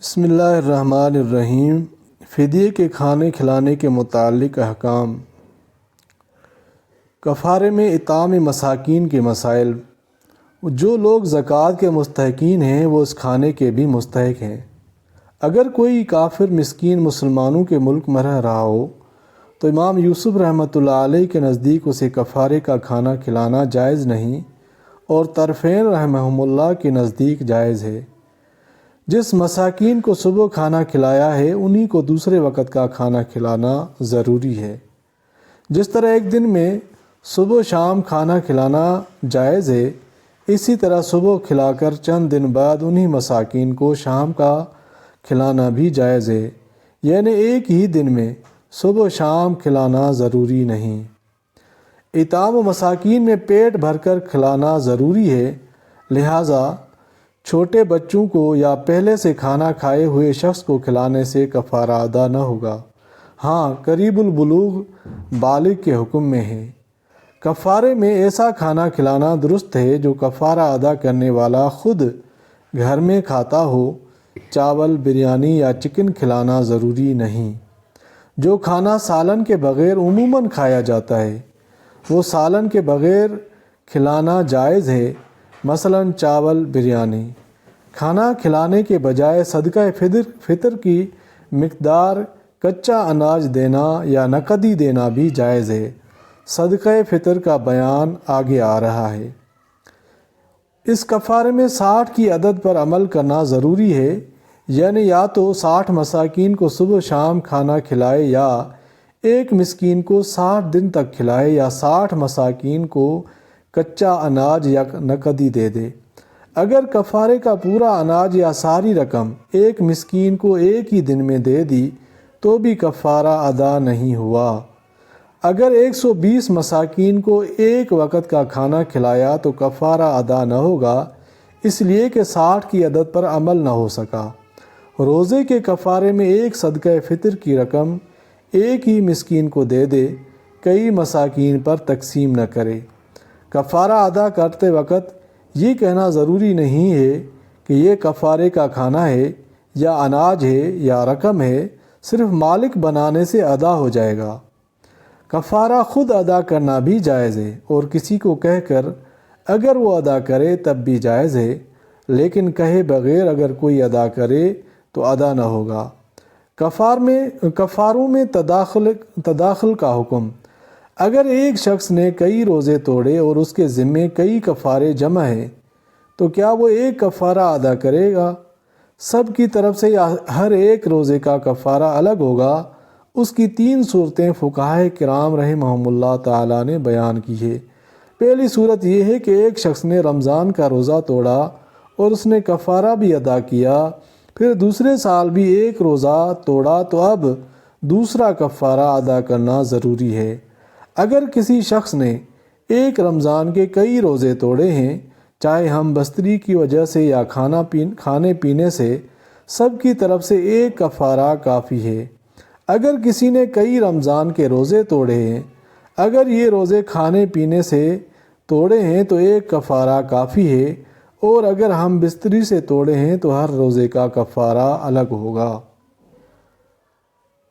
بسم اللہ الرحمن الرحیم۔ فدیے کے کھانے کھلانے کے متعلق احکام۔ کفارے میں اطعام مساکین کے مسائل۔ جو لوگ زکوٰۃ کے مستحقین ہیں وہ اس کھانے کے بھی مستحق ہیں۔ اگر کوئی کافر مسکین مسلمانوں کے ملک میں رہ رہا ہو تو امام یوسف رحمۃ اللہ علیہ کے نزدیک اسے کفارے کا کھانا کھلانا جائز نہیں، اور طرفین رحمہم اللہ کے نزدیک جائز ہے۔ جس مساکین کو صبح کھانا کھلایا ہے انہی کو دوسرے وقت کا کھانا کھلانا ضروری ہے۔ جس طرح ایک دن میں صبح شام کھانا کھلانا جائز ہے، اسی طرح صبح کھلا کر چند دن بعد انہی مساکین کو شام کا کھلانا بھی جائز ہے، یعنی ایک ہی دن میں صبح شام کھلانا ضروری نہیں۔ اطعام مساکین میں پیٹ بھر کر کھلانا ضروری ہے، لہٰذا چھوٹے بچوں کو یا پہلے سے کھانا کھائے ہوئے شخص کو کھلانے سے کفارہ ادا نہ ہوگا۔ ہاں، قریب البلوغ بالغ کے حکم میں ہے۔ کفارے میں ایسا کھانا کھلانا درست ہے جو کفارہ ادا کرنے والا خود گھر میں کھاتا ہو۔ چاول، بریانی یا چکن کھلانا ضروری نہیں۔ جو کھانا سالن کے بغیر عموماً کھایا جاتا ہے وہ سالن کے بغیر کھلانا جائز ہے، مثلاً چاول، بریانی۔ کھانا کھلانے کے بجائے صدقہ فطر کی مقدار کچا اناج دینا یا نقدی دینا بھی جائز ہے۔ صدقہ فطر کا بیان آگے آ رہا ہے۔ اس کفارے میں 60 کی عدد پر عمل کرنا ضروری ہے، یعنی یا تو 60 مساکین کو صبح شام کھانا کھلائے، یا ایک مسکین کو 60 دن تک کھلائے، یا 60 مساکین کو کچا اناج یا نقدی دے دے۔ اگر کفارے کا پورا اناج یا ساری رقم ایک مسکین کو ایک ہی دن میں دے دی تو بھی کفارہ ادا نہیں ہوا۔ اگر 120 مساکین کو ایک وقت کا کھانا کھلایا تو کفارہ ادا نہ ہوگا، اس لیے کہ 60 کی عدد پر عمل نہ ہو سکا۔ روزے کے کفارے میں ایک صدقہ فطر کی رقم ایک ہی مسکین کو دے دے، کئی مساکین پر تقسیم نہ کرے۔ کفارہ ادا کرتے وقت یہ کہنا ضروری نہیں ہے کہ یہ کفارے کا کھانا ہے یا اناج ہے یا رقم ہے، صرف مالک بنانے سے ادا ہو جائے گا۔ کفارہ خود ادا کرنا بھی جائز ہے، اور کسی کو کہہ کر اگر وہ ادا کرے تب بھی جائز ہے، لیکن کہے بغیر اگر کوئی ادا کرے تو ادا نہ ہوگا۔ کفاروں میں تداخل کا حکم۔ اگر ایک شخص نے کئی روزے توڑے اور اس کے ذمے کئی کفارے جمع ہیں تو کیا وہ ایک کفارہ ادا کرے گا؟ سب کی طرف سے یا ہر ایک روزے کا کفارہ الگ ہوگا؟ اس کی 3 صورتیں فقہائے کرام رحمہم اللہ تعالیٰ نے بیان کی ہے۔ پہلی صورت یہ ہے کہ ایک شخص نے رمضان کا روزہ توڑا اور اس نے کفارہ بھی ادا کیا، پھر دوسرے سال بھی ایک روزہ توڑا تو اب دوسرا کفارہ ادا کرنا ضروری ہے۔ اگر کسی شخص نے ایک رمضان کے کئی روزے توڑے ہیں، چاہے ہم بستری کی وجہ سے یا کھانے پینے سے، سب کی طرف سے ایک کفارہ کافی ہے۔ اگر کسی نے کئی رمضان کے روزے توڑے ہیں، اگر یہ روزے کھانے پینے سے توڑے ہیں تو ایک کفارہ کافی ہے، اور اگر ہم بستری سے توڑے ہیں تو ہر روزے کا کفارہ الگ ہوگا۔